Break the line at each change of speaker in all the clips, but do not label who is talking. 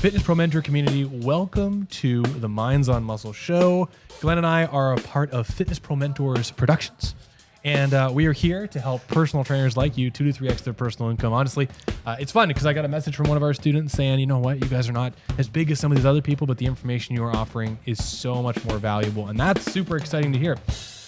Fitness Pro Mentor community, welcome to the Minds on Muscle show. Glenn and I are a part of Fitness Pro Mentors Productions. And we are here to help personal trainers like you 2 to 3x their personal income. Honestly, it's fun because I got a message from one of our students saying, you know what, you guys are not as big as some of these other people, but the information you are offering is so much more valuable. And that's super exciting to hear.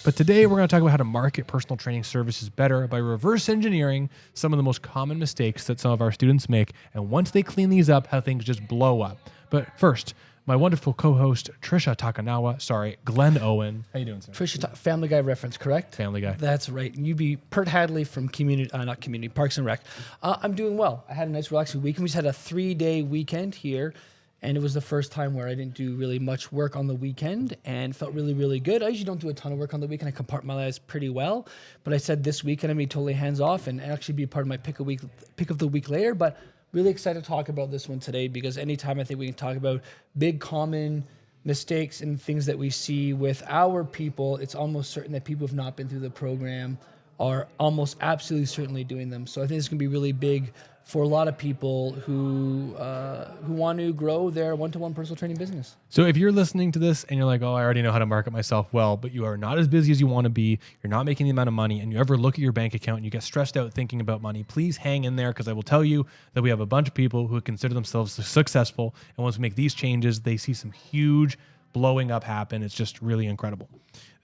But today we're going to talk about how to market personal training services better by reverse engineering some of the most common mistakes that some of our students make. And once they clean these up, how things just blow up. But first, my wonderful co-host, Glenn Owen. How you doing, sir?
Family Guy reference, correct?
Family Guy.
That's right. And you be Pert Hadley from Parks and Rec. I'm doing well. I had a nice relaxing weekend. We just had a 3-day weekend here, and it was the first time where I didn't do really much work on the weekend and felt really, really good. I usually don't do a ton of work on the weekend. I compartmentalize pretty well. But I said this weekend I'm going to be totally hands off and actually be a part of my pick of the week later. But really excited to talk about this one today because anytime I think we can talk about big common mistakes and things that we see with our people, it's almost certain that people who have not been through the program are almost absolutely certainly doing them. So I think it's going to be really big for a lot of people who want to grow their one-to-one personal training business.
So if you're listening to this and you're like, oh, I already know how to market myself well, but you are not as busy as you want to be, you're not making the amount of money, and you ever look at your bank account and you get stressed out thinking about money, please hang in there because I will tell you that we have a bunch of people who consider themselves successful, and once we make these changes, they see some huge blowing up happen. It's just really incredible.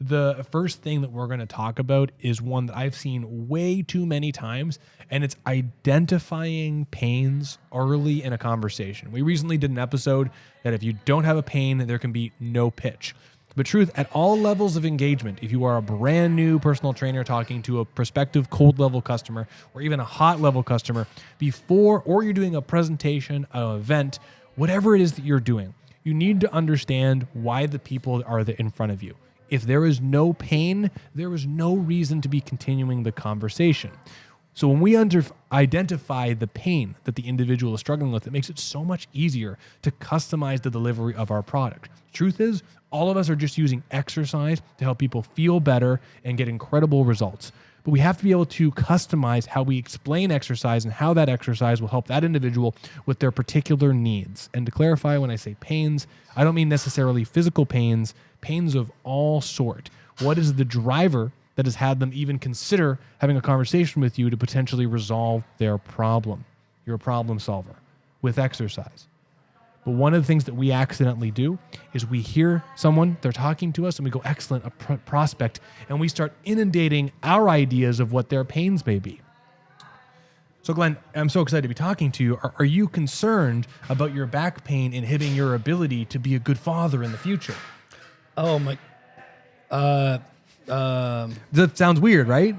The first thing that we're going to talk about is one that I've seen way too many times, and it's identifying pains early in a conversation. We recently did an episode that if you don't have a pain, there can be no pitch. But truth, at all levels of engagement, if you are a brand new personal trainer talking to a prospective cold level customer or even a hot level customer or you're doing a presentation, an event, whatever it is that you're doing, you need to understand why the people are in front of you. If there is no pain, there is no reason to be continuing the conversation. So when we identify the pain that the individual is struggling with, it makes it so much easier to customize the delivery of our product. Truth is, all of us are just using exercise to help people feel better and get incredible results. But we have to be able to customize how we explain exercise and how that exercise will help that individual with their particular needs. And to clarify, when I say pains, I don't mean necessarily physical pains, pains of all sort. What is the driver that has had them even consider having a conversation with you to potentially resolve their problem? You're a problem solver with exercise. But one of the things that we accidentally do is we hear someone, they're talking to us, and we go, excellent, a prospect, and we start inundating our ideas of what their pains may be. So Glenn, I'm so excited to be talking to you. Are you concerned about your back pain inhibiting your ability to be a good father in the future?
Oh my,
That sounds weird, right?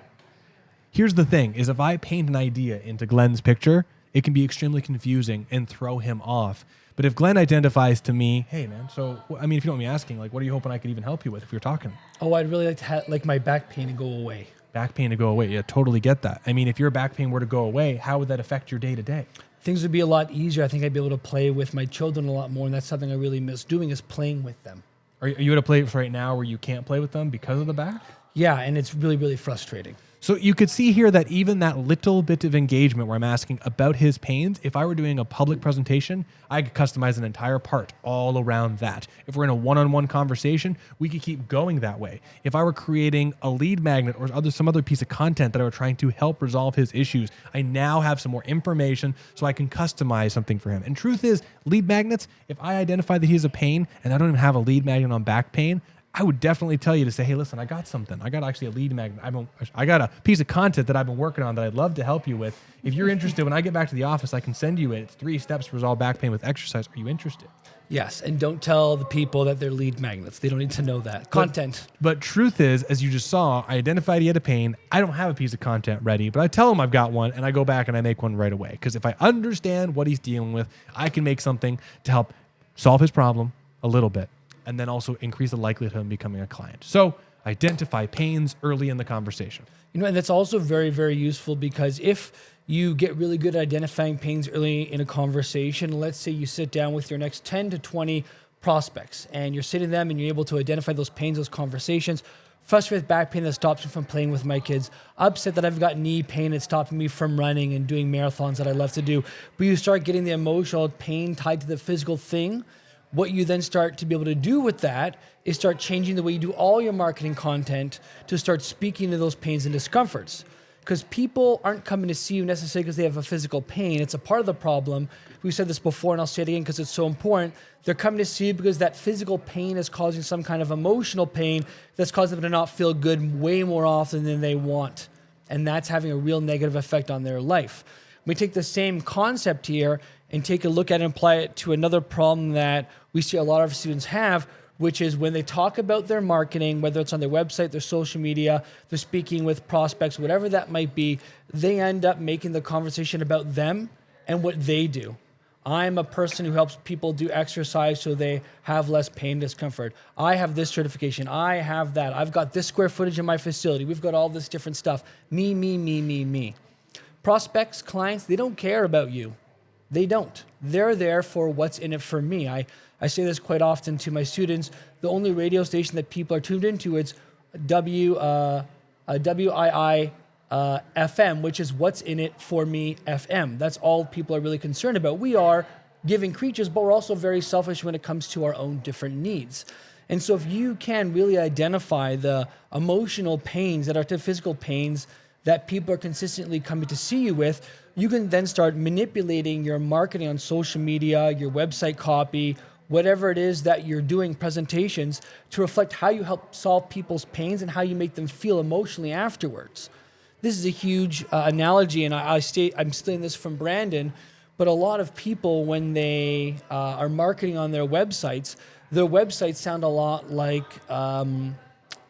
Here's the thing, is if I paint an idea into Glenn's picture, it can be extremely confusing and throw him off. But if Glenn identifies to me, hey man, so, I mean, if you don't mind me asking, like, what are you hoping I could even help you with if you're talking?
Oh, I'd really like to have my back pain to go away.
Back pain to go away. Yeah, totally get that. I mean, if your back pain were to go away, how would that affect your day to day?
Things would be a lot easier. I think I'd be able to play with my children a lot more, and that's something I really miss doing is playing with them.
Are you at a place right now where you can't play with them because of the back?
Yeah, and it's really, really frustrating.
So you could see here that even that little bit of engagement where I'm asking about his pains, if I were doing a public presentation, I could customize an entire part all around that. If we're in a one-on-one conversation, we could keep going that way. If I were creating a lead magnet or some other piece of content that I were trying to help resolve his issues, I now have some more information so I can customize something for him. And truth is, lead magnets, if I identify that he has a pain and I don't even have a lead magnet on back pain, I would definitely tell you to say, hey, listen, I got something. I got actually a lead magnet. I got a piece of content that I've been working on that I'd love to help you with. If you're interested, when I get back to the office, I can send you it. It's 3 steps to resolve back pain with exercise. Are you interested?
Yes, and don't tell the people that they're lead magnets. They don't need to know that. Content.
But truth is, as you just saw, I identified he had a pain. I don't have a piece of content ready, but I tell him I've got one, and I go back and I make one right away. Because if I understand what he's dealing with, I can make something to help solve his problem a little bit, and then also increase the likelihood of him becoming a client. So identify pains early in the conversation.
You know, and that's also very, very useful because if you get really good at identifying pains early in a conversation, let's say you sit down with your next 10 to 20 prospects and you're sitting them and you're able to identify those pains, those conversations. frustrated with back pain that stops me from playing with my kids, upset that I've got knee pain that's stopping me from running and doing marathons that I love to do. But you start getting the emotional pain tied to the physical thing. What you then start to be able to do with that is start changing the way you do all your marketing content to start speaking to those pains and discomforts. Because people aren't coming to see you necessarily because they have a physical pain. It's a part of the problem. We said this before, and I'll say it again because it's so important. They're coming to see you because that physical pain is causing some kind of emotional pain that's causing them to not feel good way more often than they want. And that's having a real negative effect on their life. We take the same concept here and take a look at it and apply it to another problem that we see a lot of students have, which is when they talk about their marketing, whether it's on their website, their social media, they're speaking with prospects, whatever that might be, they end up making the conversation about them and what they do. I'm a person who helps people do exercise so they have less pain, discomfort. I have this certification. I have that. I've got this square footage in my facility. We've got all this different stuff. Me, me, me, me, me. Prospects, clients, they don't care about you. They don't. They're there for what's in it for me. I say this quite often to my students. The only radio station that people are tuned into is WII FM, which is what's in it for me FM. That's all people are really concerned about. We are giving creatures, but we're also very selfish when it comes to our own different needs. And so if you can really identify the emotional pains that are to physical pains that people are consistently coming to see you with, you can then start manipulating your marketing on social media, your website copy, whatever it is that you're doing, presentations, to reflect how you help solve people's pains and how you make them feel emotionally afterwards. This is a huge analogy, and I'm stealing this from Brandon, but a lot of people, when they are marketing on their websites sound a lot like car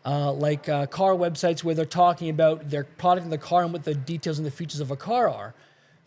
websites where they're talking about their product in the car and what the details and the features of a car are.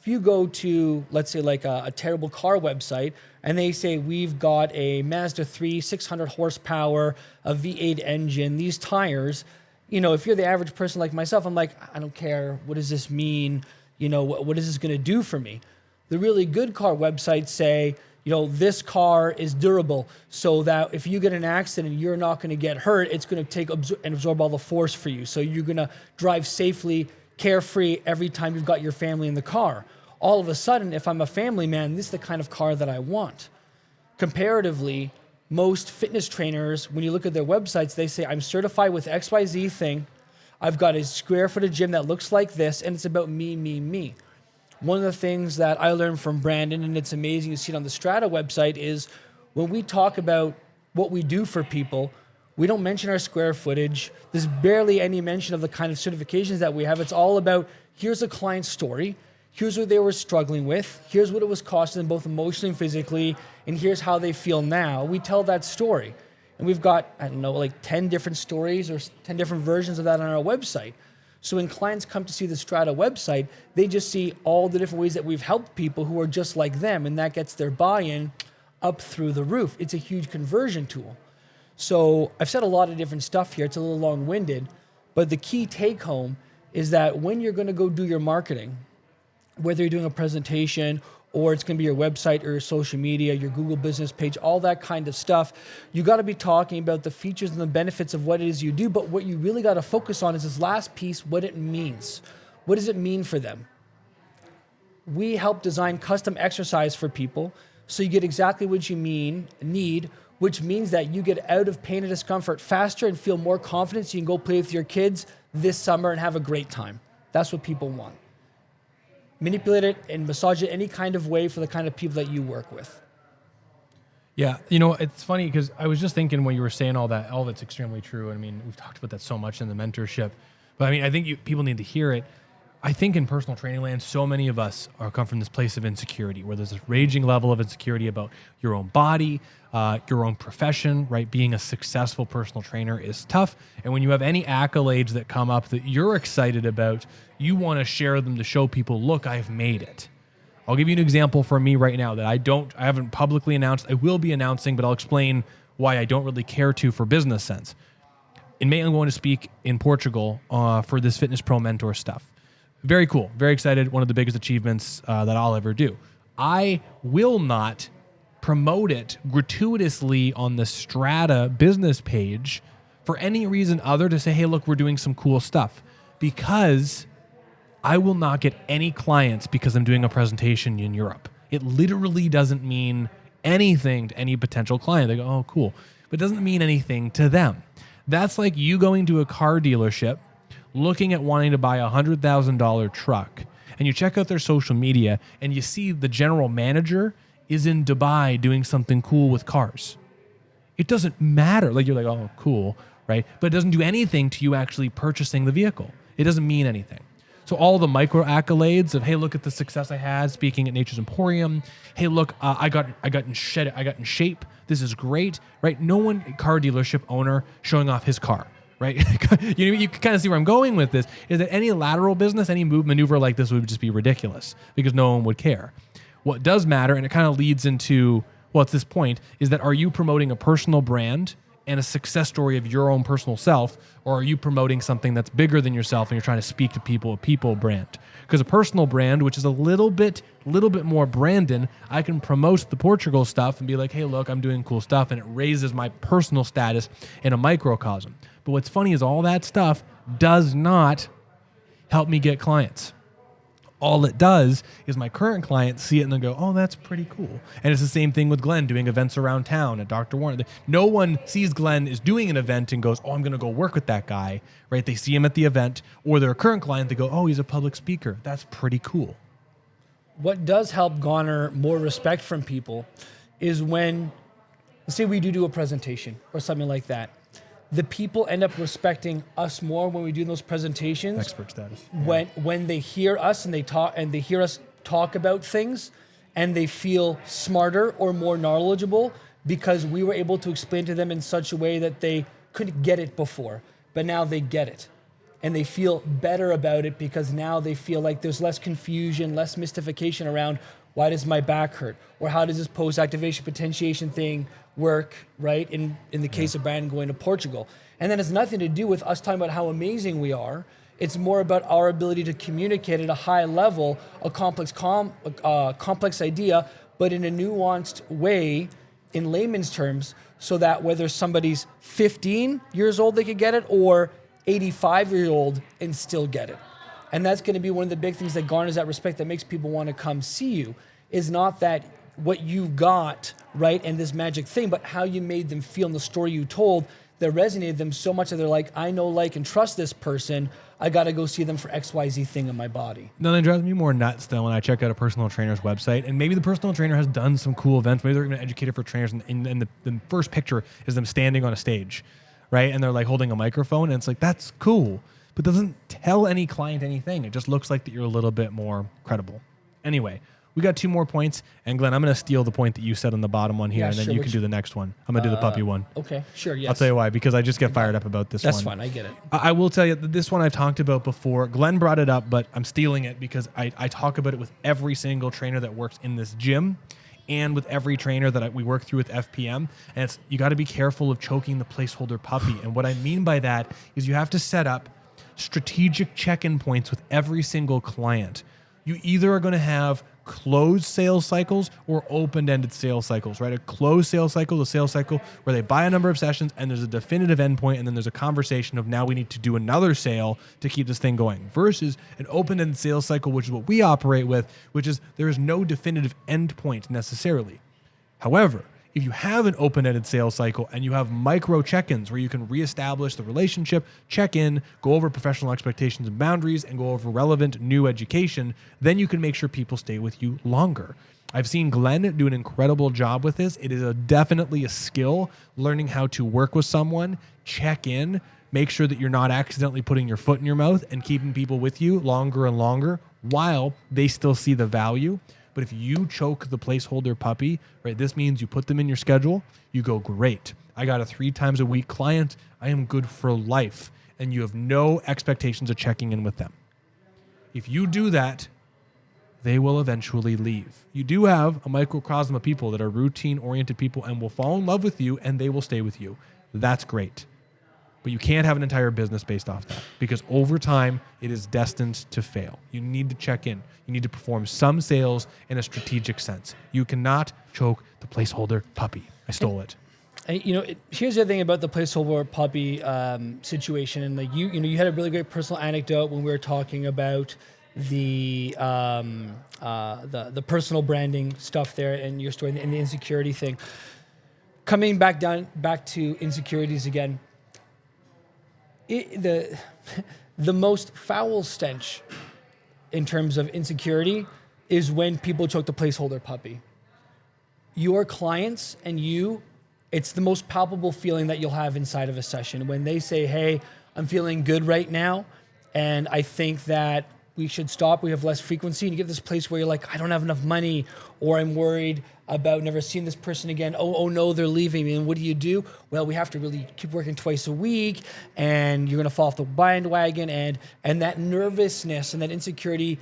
If you go to, let's say, like a terrible car website, and they say, we've got a Mazda 3, 600 horsepower, a V8 engine, these tires, if you're the average person like myself, I'm like, I don't care. What does this mean? What is this going to do for me? The really good car websites say, this car is durable so that if you get an accident, you're not going to get hurt. It's going to take and absorb all the force for you. So you're going to drive safely, carefree every time you've got your family in the car. All of a sudden, if I'm a family man, this is the kind of car that I want. Comparatively, most fitness trainers, when you look at their websites, they say, I'm certified with XYZ thing. I've got a square foot of gym that looks like this, and it's about me, me, me. One of the things that I learned from Brandon, and it's amazing to see it on the Strata website, is when we talk about what we do for people, we don't mention our square footage. There's barely any mention of the kind of certifications that we have. It's all about, here's a client's story. Here's what they were struggling with. Here's what it was costing them both emotionally and physically. And here's how they feel now. We tell that story. And we've got, 10 different stories or 10 different versions of that on our website. So when clients come to see the Strata website, they just see all the different ways that we've helped people who are just like them. And that gets their buy-in up through the roof. It's a huge conversion tool. So I've said a lot of different stuff here. It's a little long-winded. But the key take-home is that when you're going to go do your marketing, whether you're doing a presentation or it's going to be your website or your social media, your Google business page, all that kind of stuff, you got to be talking about the features and the benefits of what it is you do. But what you really got to focus on is this last piece, what it means. What does it mean for them? We help design custom exercise for people so you get exactly what you need, which means that you get out of pain and discomfort faster and feel more confident so you can go play with your kids this summer and have a great time. That's what people want. Manipulate it and massage it any kind of way for the kind of people that you work with.
Yeah, it's funny because I was just thinking when you were saying all that's extremely true. I mean, we've talked about that so much in the mentorship, but I think people need to hear it. I think in personal training land, so many of us come from this place of insecurity where there's this raging level of insecurity about your own body, your own profession, right? Being a successful personal trainer is tough. And when you have any accolades that come up that you're excited about, you want to share them to show people, look, I've made it. I'll give you an example from me right now that I haven't publicly announced. I will be announcing, but I'll explain why I don't really care to for business sense. In May, I'm going to speak in Portugal for this Fitness Pro Mentor stuff. Very cool. Very excited. One of the biggest achievements that I'll ever do. I will not promote it gratuitously on the Strata business page for any reason other to say, hey, look, we're doing some cool stuff, because I will not get any clients because I'm doing a presentation in Europe. It literally doesn't mean anything to any potential client. They go, oh, cool. But it doesn't mean anything to them. That's like you going to a car dealership, looking at wanting to buy a $100,000 truck, and you check out their social media and you see the general manager is in Dubai doing something cool with cars. It doesn't matter. Like, you're like, oh, cool, right? But it doesn't do anything to you actually purchasing the vehicle. It doesn't mean anything. So all the micro accolades of, hey, look at the success I had speaking at Nature's Emporium. Hey, look, I got in shape. This is great, right? No one, car dealership owner, showing off his car, right? You can kind of see where I'm going with this. Is that any lateral business, any maneuver like this would just be ridiculous because no one would care. What does matter, and it kind of leads into, well, it's this point, is that are you promoting a personal brand and a success story of your own personal self, or are you promoting something that's bigger than yourself and you're trying to speak to people, a people brand? Because a personal brand, which is a little bit more Brandon, I can promote the Portugal stuff and be like, hey, look, I'm doing cool stuff, and it raises my personal status in a microcosm. But what's funny is all that stuff does not help me get clients. All it does is my current clients see it and they go, oh, that's pretty cool. And it's the same thing with Glenn doing events around town at Dr. Warner. No one sees Glenn is doing an event and goes, oh, I'm going to go work with that guy, right? They see him at the event, or their current client, they go, oh, he's a public speaker. That's pretty cool.
What does help garner more respect from people is when, let's say we do a presentation or something like that. The people end up respecting us more when we do those presentations.
Expert status.
When they hear us and they hear us talk about things, and they feel smarter or more knowledgeable because we were able to explain to them in such a way that they couldn't get it before, but now they get it. And they feel better about it because now they feel like there's less confusion, less mystification around why does my back hurt? Or how does this post-activation potentiation thing work, right? In the case of Brandon going to Portugal. And then it's nothing to do with us talking about how amazing we are. It's more about our ability to communicate at a high level a complex idea, but in a nuanced way, in layman's terms, so that whether somebody's 15 years old, they could get it, or 85-year-old and still get it. And that's going to be one of the big things that garners that respect, that makes people want to come see you, is not that what you got, right, and this magic thing, but how you made them feel and the story you told that resonated them so much that they're like, I know, like, and trust this person. I got to go see them for XYZ thing in my body.
Nothing drives me more nuts than when I check out a personal trainer's website, and maybe the personal trainer has done some cool events. Maybe they're even educated for trainers, and the first picture is them standing on a stage, right? And they're like holding a microphone, and it's like, that's cool, but doesn't tell any client anything. It just looks like that you're a little bit more credible. Anyway, we got 2 more points, and Glenn, I'm going to steal the point that you said on the bottom one here, and then you can do the next one. I'm going to do the puppy one.
Okay, sure, yes.
I'll tell you why, because I just get fired up about this one.
That's fine, I get it.
I will tell you that this one I've talked about before. Glenn brought it up, but I'm stealing it because I talk about it with every single trainer that works in this gym, and with every trainer that we work through with FPM. And it's, you got to be careful of choking the placeholder puppy. And what I mean by that is you have to set up strategic check-in points with every single client. You either are going to have closed sales cycles or open-ended sales cycles, right? A closed sales cycle, a sales cycle where they buy a number of sessions and there's a definitive endpoint, and then there's a conversation of now we need to do another sale to keep this thing going, versus an open-ended sales cycle, which is what we operate with, which is there is no definitive endpoint necessarily. However, if you have an open-ended sales cycle and you have micro check-ins where you can reestablish the relationship, check in, go over professional expectations and boundaries, and go over relevant new education, then you can make sure people stay with you longer. I've seen Glenn do an incredible job with this. It is definitely a skill, learning how to work with someone, check in, make sure that you're not accidentally putting your foot in your mouth, and keeping people with you longer and longer while they still see the value. But if you choke the placeholder puppy, right, this means you put them in your schedule, you go, great, I got a 3 times a week client, I am good for life, and you have no expectations of checking in with them. If you do that, they will eventually leave. You do have a microcosm of people that are routine-oriented people and will fall in love with you, and they will stay with you. That's great. But you can't have an entire business based off that, because over time, it is destined to fail. You need to check in. You need to perform some sales in a strategic sense. You cannot choke the placeholder puppy. I stole it.
And, here's the other thing about the placeholder puppy situation, and like you had a really great personal anecdote when we were talking about the personal branding stuff there and your story and the insecurity thing. Coming back to insecurities again, the most foul stench in terms of insecurity is when people choke the placeholder puppy. Your clients and you, it's the most palpable feeling that you'll have inside of a session when they say, hey, I'm feeling good right now, and I think that we should stop. We have less frequency. And you get this place where you're like, I don't have enough money, or I'm worried about never seeing this person again. Oh no, they're leaving me. And what do? Well, we have to really keep working twice a week, and you're going to fall off the bandwagon. And that nervousness and that insecurity,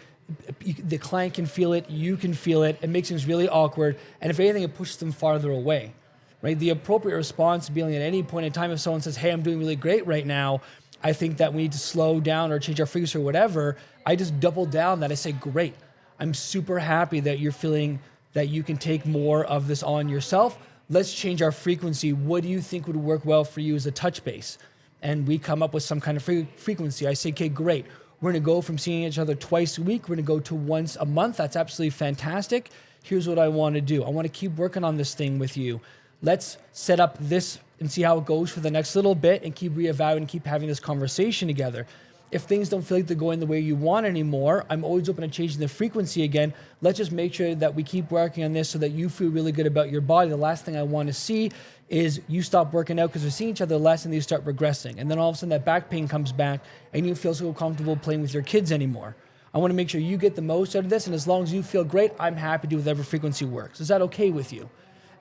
the client can feel it, you can feel it. It makes things really awkward. And if anything, it pushes them farther away, right? The appropriate response being at any point in time, if someone says, hey, I'm doing really great right now, I think that we need to slow down or change our frequency or whatever, I just double down that. I say, great. I'm super happy that you're feeling that you can take more of this on yourself. Let's change our frequency. What do you think would work well for you as a touch base? And we come up with some kind of frequency. I say, okay, great. We're going to go from seeing each other twice a week. We're going to go to once a month. That's absolutely fantastic. Here's what I want to do. I want to keep working on this thing with you. Let's set up this and see how it goes for the next little bit and keep reevaluating and keep having this conversation together. If things don't feel like they're going the way you want anymore, I'm always open to changing the frequency again. Let's just make sure that we keep working on this so that you feel really good about your body. The last thing I want to see is you stop working out because we're seeing each other less and you start regressing. And then all of a sudden that back pain comes back and you feel so comfortable playing with your kids anymore. I want to make sure you get the most out of this. And as long as you feel great, I'm happy to do whatever frequency works. Is that okay with you?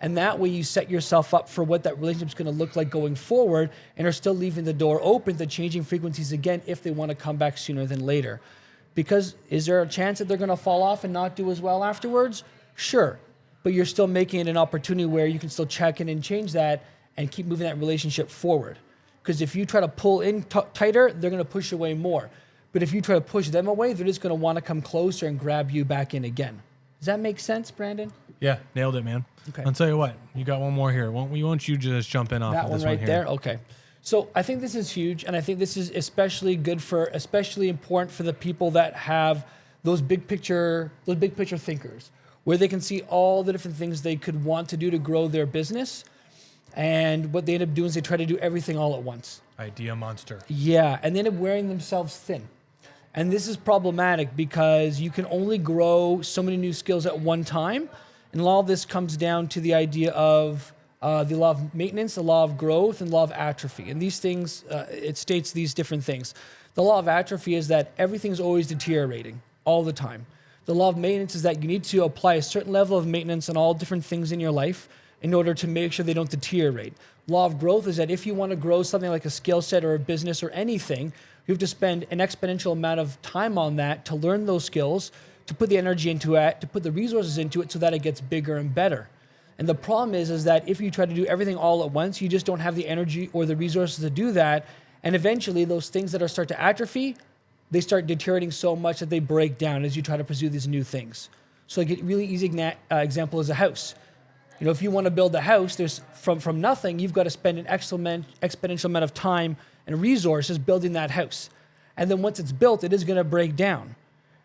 And that way you set yourself up for what that relationship's going to look like going forward and are still leaving the door open to changing frequencies again if they want to come back sooner than later. Because is there a chance that they're going to fall off and not do as well afterwards? Sure. But you're still making it an opportunity where you can still check in and change that and keep moving that relationship forward. Because if you try to pull in tighter, they're going to push away more. But if you try to push them away, they're just going to want to come closer and grab you back in again. Does that make sense, Brandon?
Yeah, nailed it, man.
Okay.
I'll tell you what, you got one more here. Won't you just jump in off
that
of
one
this
right
one here?
there? Okay. So I think this is huge, and I think this is especially important for the people that have those big picture thinkers, where they can see all the different things they could want to do to grow their business. And what they end up doing is they try to do everything all at once.
Idea monster.
Yeah, and they end up wearing themselves thin. And this is problematic because you can only grow so many new skills at one time. And all of this comes down to the idea of the law of maintenance, the law of growth, and the law of atrophy. And these things, it states these different things. The law of atrophy is that everything's always deteriorating all the time. The law of maintenance is that you need to apply a certain level of maintenance on all different things in your life in order to make sure they don't deteriorate. Law of growth is that if you want to grow something like a skill set or a business or anything, you have to spend an exponential amount of time on that to learn those skills, to put the energy into it, to put the resources into it so that it gets bigger and better. And the problem is that if you try to do everything all at once, you just don't have the energy or the resources to do that. And eventually those things that start to atrophy, they start deteriorating so much that they break down as you try to pursue these new things. So like a really easy example is a house. You know, if you want to build a house, there's from nothing, you've got to spend an exponential amount of time and resources building that house. And then once it's built, it is going to break down.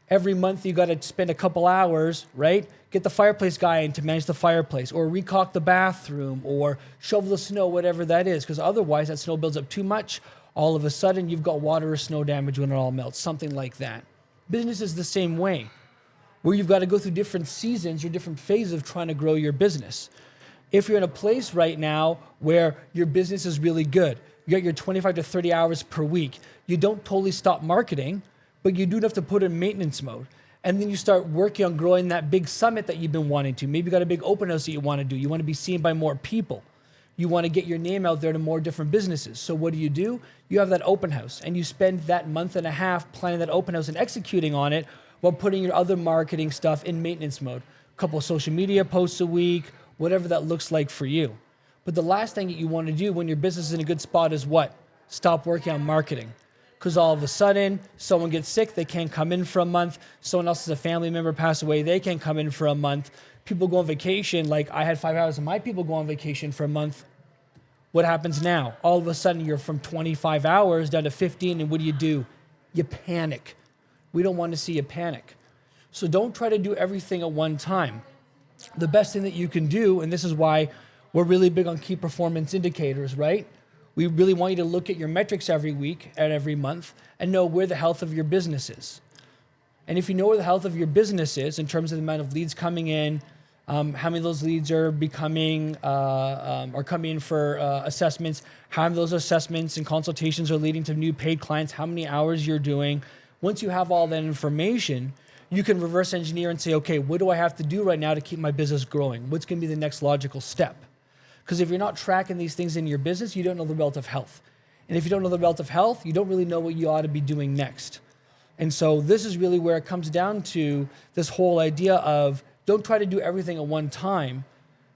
Every month you got to spend a couple hours, right? Get the fireplace guy in to manage the fireplace, or recaulk the bathroom, or shovel the snow, whatever that is, because otherwise that snow builds up too much. All of a sudden you've got water or snow damage when it all melts, something like that. Business is the same way, where you've got to go through different seasons or different phases of trying to grow your business. If you're in a place right now where your business is really good, you got your 25 to 30 hours per week, you don't totally stop marketing, but you do have to put in maintenance mode. And then you start working on growing that big summit that you've been wanting to. Maybe you got a big open house that you want to do. You want to be seen by more people. You want to get your name out there to more different businesses. So what do? You have that open house and you spend that month and a half planning that open house and executing on it while putting your other marketing stuff in maintenance mode. A couple of social media posts a week, whatever that looks like for you. But the last thing that you want to do when your business is in a good spot is what? Stop working on marketing. Because all of a sudden, someone gets sick, they can't come in for a month. Someone else has a family member pass away, they can't come in for a month. People go on vacation, like I had 5 hours of my people go on vacation for a month. What happens now? All of a sudden, you're from 25 hours down to 15, and what do? You panic. We don't want to see you panic. So don't try to do everything at one time. The best thing that you can do, and this is why we're really big on key performance indicators, right? We really want you to look at your metrics every week and every month and know where the health of your business is. And if you know where the health of your business is in terms of the amount of leads coming in, how many of those leads are coming in for assessments, how many of those assessments and consultations are leading to new paid clients, how many hours you're doing. Once you have all that information, you can reverse engineer and say, okay, what do I have to do right now to keep my business growing? What's going to be the next logical step? Because if you're not tracking these things in your business, you don't know the relative health. And if you don't know the relative health, you don't really know what you ought to be doing next. And so this is really where it comes down to this whole idea of don't try to do everything at one time.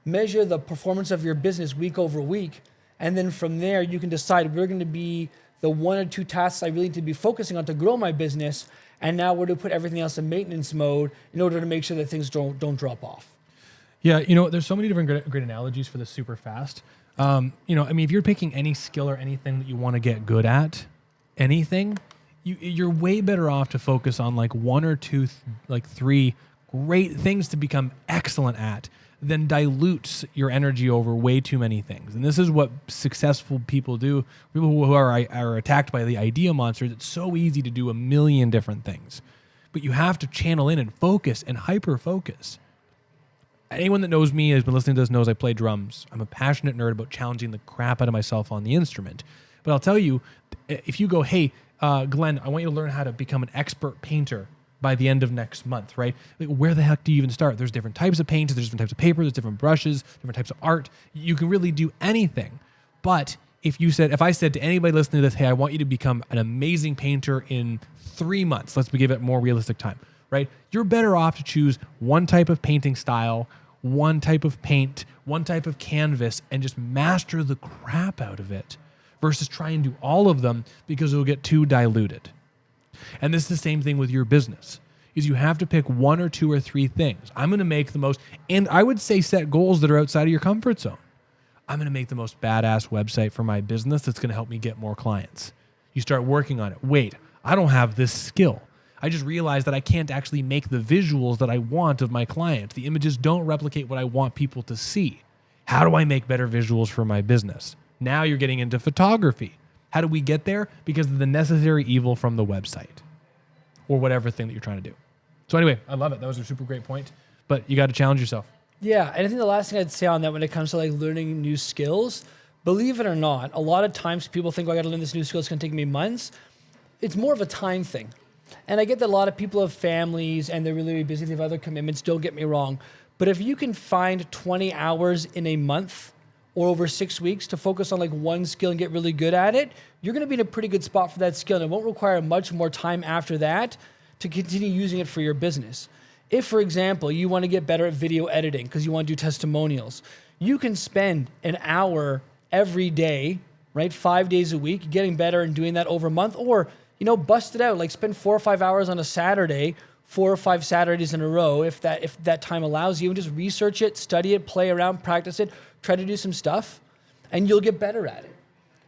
Measure the performance of your business week over week. And then from there, you can decide we're going to be the 1 or 2 tasks I really need to be focusing on to grow my business. And now we're to put everything else in maintenance mode in order to make sure that things don't drop off.
Yeah, there's so many different great analogies for this super fast. If you're picking any skill or anything that you want to get good at, anything, you're way better off to focus on like 1 or 2, like 3 great things to become excellent at than dilutes your energy over way too many things. And this is what successful people do. People who are attacked by the idea monsters. It's so easy to do a million different things, but you have to channel in and focus and hyper focus. Anyone that knows me, has been listening to this, knows I play drums. I'm a passionate nerd about challenging the crap out of myself on the instrument. But I'll tell you, if you go, hey, Glenn, I want you to learn how to become an expert painter by the end of next month, right? Like, where the heck do you even start? There's different types of paints, there's different types of paper, there's different brushes, different types of art. You can really do anything. But if I said to anybody listening to this, hey, I want you to become an amazing painter in 3 months, let's give it more realistic time, right? You're better off to choose one type of painting style, one type of paint, one type of canvas, and just master the crap out of it versus try and do all of them because it'll get too diluted. And this is the same thing with your business, is you have to pick 1 or 2 or 3 things. I'm going to make the most, and I would say set goals that are outside of your comfort zone. I'm going to make the most badass website for my business that's going to help me get more clients. You start working on it. Wait, I don't have this skill. I just realized that I can't actually make the visuals that I want of my client. The images don't replicate what I want people to see. How do I make better visuals for my business? Now you're getting into photography. How do we get there? Because of the necessary evil from the website or whatever thing that you're trying to do. So anyway, I love it. That was a super great point, but you got to challenge yourself.
Yeah, and I think the last thing I'd say on that when it comes to like learning new skills, believe it or not, a lot of times people think, I got to learn this new skill, it's going to take me months. It's more of a time thing. And I get that a lot of people have families and they're really, really busy, they have other commitments, don't get me wrong. But if you can find 20 hours in a month or over 6 weeks to focus on like one skill and get really good at it, you're going to be in a pretty good spot for that skill. And it won't require much more time after that to continue using it for your business. If, for example, you want to get better at video editing because you want to do testimonials, you can spend an hour every day, right? 5 days a week, getting better and doing that over a month, or, bust it out. Like spend 4 or 5 hours on a Saturday, 4 or 5 Saturdays in a row, if that time allows you, and just research it, study it, play around, practice it, try to do some stuff, and you'll get better at it.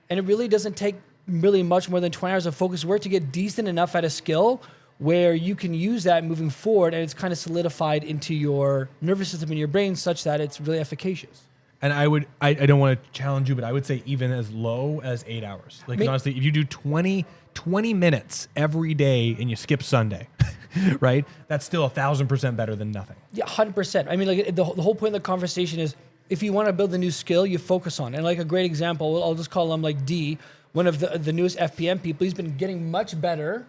And it really doesn't take really much more than 20 hours of focused work to get decent enough at a skill where you can use that moving forward, and it's kind of solidified into your nervous system in your brain such that it's really efficacious.
And I don't want to challenge you, but I would say even as low as 8 hours. Like, honestly, if you do 20 minutes every day and you skip Sunday, right? That's still 1,000% better than nothing. Yeah,
100%. I mean, like the whole point of the conversation is if you want to build a new skill, you focus on it. And like a great example, I'll just call him like D, one of the newest FPM people. He's been getting much better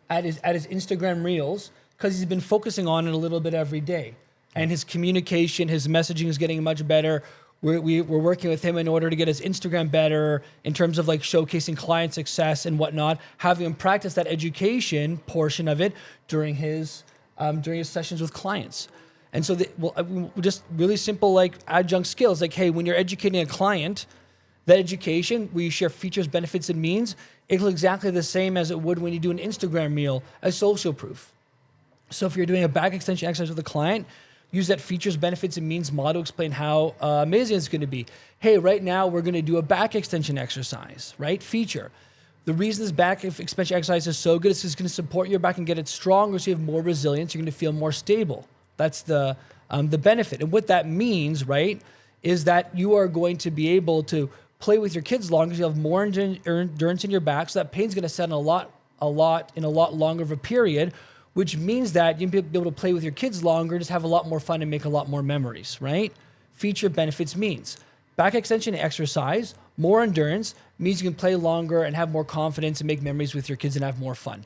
at his Instagram Reels because he's been focusing on it a little bit every day. And his communication, his messaging is getting much better. We're working with him in order to get his Instagram better in terms of like showcasing client success and whatnot, having him practice that education portion of it during his sessions with clients. And so just really simple like adjunct skills, like, hey, when you're educating a client, that education where you share features, benefits, and means, it's exactly the same as it would when you do an Instagram reel as social proof. So if you're doing a back extension exercise with a client, use that features, benefits, and means model to explain how amazing it's going to be. Hey, right now we're going to do a back extension exercise, right? Feature. The reason this back extension exercise is so good is it's going to support your back and get it stronger so you have more resilience. You're going to feel more stable. That's the benefit. And what that means, right, is that you are going to be able to play with your kids longer. You have more endurance in your back. So that pain's going to set in a lot longer of a period, which means that you'll be able to play with your kids longer, just have a lot more fun and make a lot more memories, right? Feature, benefits, means. Back extension exercise, more endurance, means you can play longer and have more confidence and make memories with your kids and have more fun.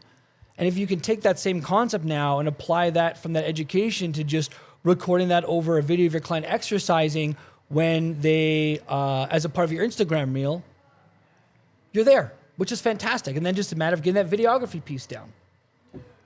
And if you can take that same concept now and apply that from that education to just recording that over a video of your client exercising when they, as a part of your Instagram reel, you're there, which is fantastic. And then just a matter of getting that videography piece down.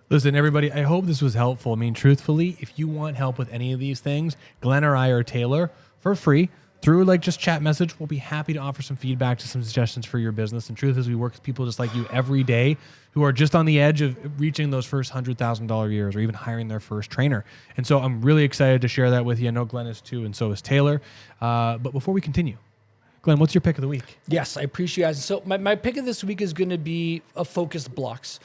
Listen, everybody, I hope this was helpful. I mean, truthfully, if you want help with any of these things, Glenn or I or Taylor, for free, through like just chat message, we'll be happy to offer some feedback to some suggestions for your business. And truth is, we work with people just like you every day who are just on the edge of reaching those first $100,000 years or even hiring their first trainer. And so I'm really excited to share that with you. I know Glenn is too, and so is Taylor. But before we continue, Glenn, what's your pick of the week?
Yes, I appreciate it. So my pick of this week is going to be a focused blocks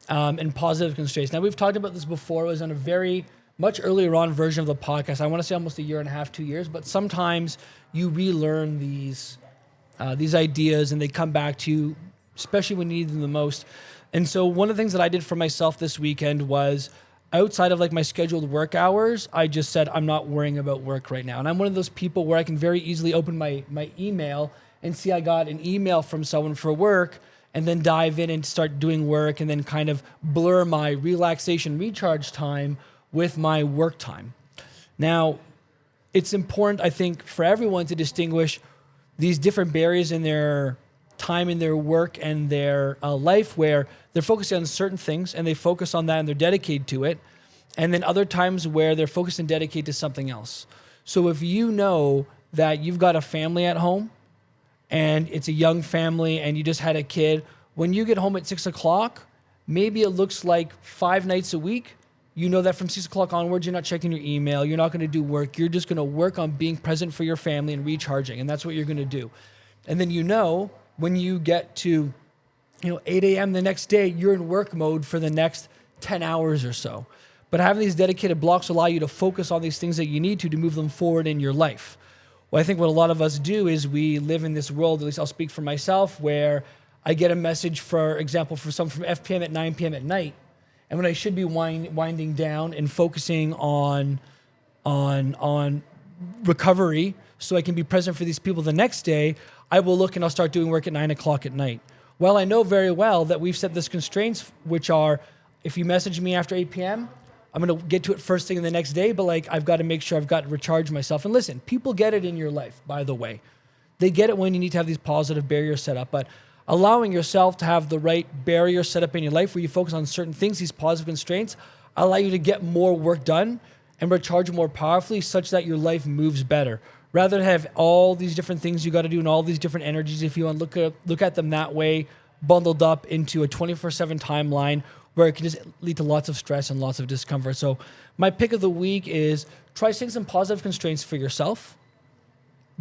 and positive constraints. Now, we've talked about this before. It was on a very much earlier on version of the podcast. I want to say almost a year and a half, 2 years, but sometimes you relearn these ideas and they come back to you, especially when you need them the most. And so one of the things that I did for myself this weekend was outside of like my scheduled work hours, I just said, I'm not worrying about work right now. And I'm one of those people where I can very easily open my email and see I got an email from someone for work and then dive in and start doing work and then kind of blur my relaxation recharge time with my work time. Now, it's important, I think, for everyone to distinguish these different barriers in their time in their work and their life where they're focusing on certain things and they focus on that and they're dedicated to it. And then other times where they're focused and dedicated to something else. So if you know that you've got a family at home and it's a young family and you just had a kid, when you get home at 6 o'clock, maybe it looks like 5 nights a week. You know that from 6 o'clock onwards, you're not checking your email. You're not going to do work. You're just going to work on being present for your family and recharging. And that's what you're going to do. And then when you get to 8 a.m. the next day, you're in work mode for the next 10 hours or so. But having these dedicated blocks allow you to focus on these things that you need to move them forward in your life. Well, I think what a lot of us do is we live in this world, at least I'll speak for myself, where I get a message, for example, for someone from FPM at 9 p.m. at night. And when I should be winding down and focusing on recovery so I can be present for these people the next day, I will look and I'll start doing work at 9 o'clock at night. Well, I know very well that we've set these constraints, which are, if you message me after 8 p.m., I'm going to get to it first thing in the next day, but I've got to make sure I've got to recharge myself. And listen, people get it in your life, by the way. They get it when you need to have these positive barriers set up, but allowing yourself to have the right barrier set up in your life where you focus on certain things, these positive constraints, allow you to get more work done and recharge more powerfully such that your life moves better. Rather than have all these different things you got to do and all these different energies, if you want to look at them that way, bundled up into a 24/7 timeline where it can just lead to lots of stress and lots of discomfort. So my pick of the week is try setting some positive constraints for yourself.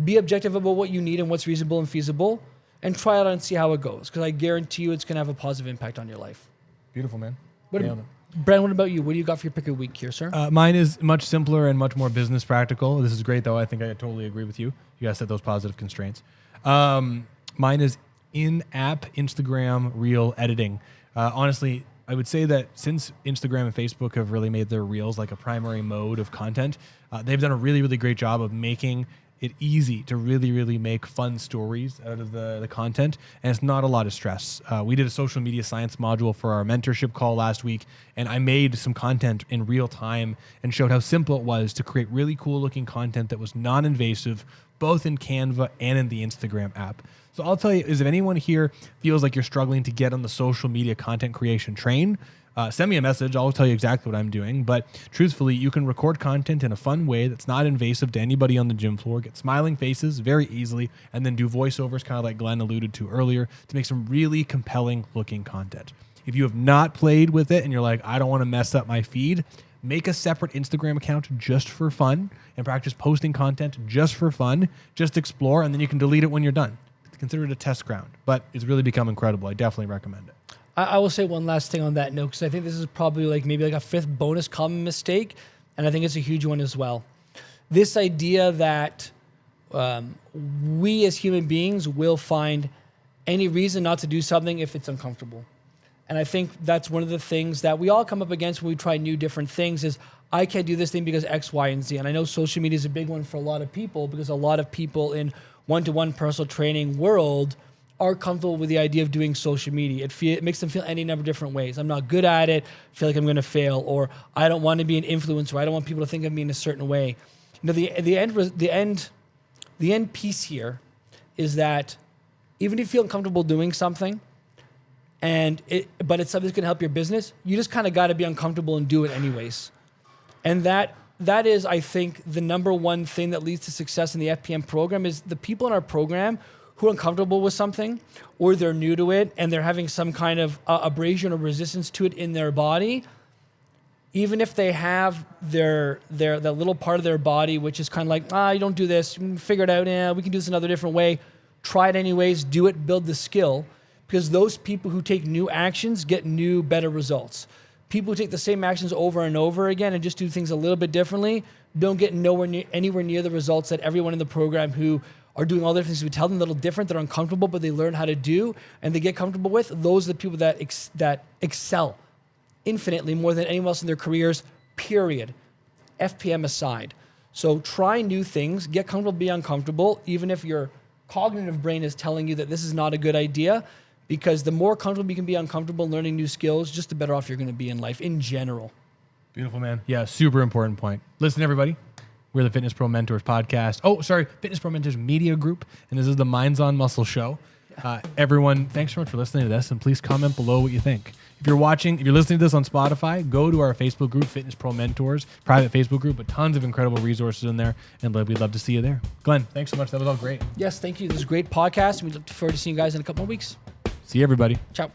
Be objective about what you need and what's reasonable and feasible, and try it out and see how it goes, because I guarantee you it's going to have a positive impact on your life.
Beautiful, man.
Brent, what about you? What do you got for your pick of the week here, sir?
Mine is much simpler and much more business practical. This is great, though. I think I totally agree with you. You got to set those positive constraints. Mine is in-app Instagram reel editing. Honestly, I would say that since Instagram and Facebook have really made their reels like a primary mode of content, they've done a really, really great job of making it easy to really, really make fun stories out of the content, and it's not a lot of stress. We did a social media science module for our mentorship call last week, and I made some content in real time and showed how simple it was to create really cool looking content that was non-invasive, both in Canva and in the Instagram app. So I'll tell you, if anyone here feels like you're struggling to get on the social media content creation train, send me a message. I'll tell you exactly what I'm doing. But truthfully, you can record content in a fun way that's not invasive to anybody on the gym floor, get smiling faces very easily, and then do voiceovers, kind of like Glenn alluded to earlier, to make some really compelling looking content. If you have not played with it and you're like, I don't want to mess up my feed, make a separate Instagram account just for fun and practice posting content just for fun. Just explore, and then you can delete it when you're done. Consider it a test ground, but it's really become incredible. I definitely recommend it.
I will say one last thing on that note, because I think this is probably maybe a fifth bonus common mistake, and I think it's a huge one as well. This idea that we as human beings will find any reason not to do something if it's uncomfortable. And I think that's one of the things that we all come up against when we try new different things is, I can't do this thing because X, Y, and Z. And I know social media is a big one for a lot of people, because a lot of people in one-to-one personal training world are comfortable with the idea of doing social media. It makes them feel any number of different ways. I'm not good at it, feel like I'm going to fail, or I don't want to be an influencer. I don't want people to think of me in a certain way. You know, the end piece here is that even if you feel uncomfortable doing something, but it's something that's going to help your business, you just kind of got to be uncomfortable and do it anyways. And that is, I think, the number one thing that leads to success in the FPM program is the people in our program who are uncomfortable with something, or they're new to it and they're having some kind of abrasion or resistance to it in their body. Even if they have that little part of their body which is kind of like, you don't do this, figure it out, we can do this another different way. Try it anyways, do it, build the skill. Because those people who take new actions get new, better results. People who take the same actions over and over again and just do things a little bit differently don't get anywhere near the results that everyone in the program who are doing all the things we tell them a little different, that are uncomfortable, but they learn how to do and they get comfortable with. Those are the people that excel infinitely more than anyone else in their careers, period. FPM aside. So try new things, get comfortable, be uncomfortable, even if your cognitive brain is telling you that this is not a good idea. Because the more comfortable you can be uncomfortable learning new skills, just the better off you're going to be in life in general.
Beautiful, man. Yeah, super important point. Listen, everybody, we're the Fitness Pro Mentors podcast. Fitness Pro Mentors Media Group, and this is the Minds on Muscle show. Everyone, thanks so much for listening to this, and please comment below what you think. If you're listening to this on Spotify, go to our Facebook group, Fitness Pro Mentors, private Facebook group, with tons of incredible resources in there, and we'd love to see you there. Glenn, thanks so much. That was all great.
Yes, thank you. This is a great podcast, and we look forward to seeing you guys in a couple of weeks.
See you, everybody.
Ciao.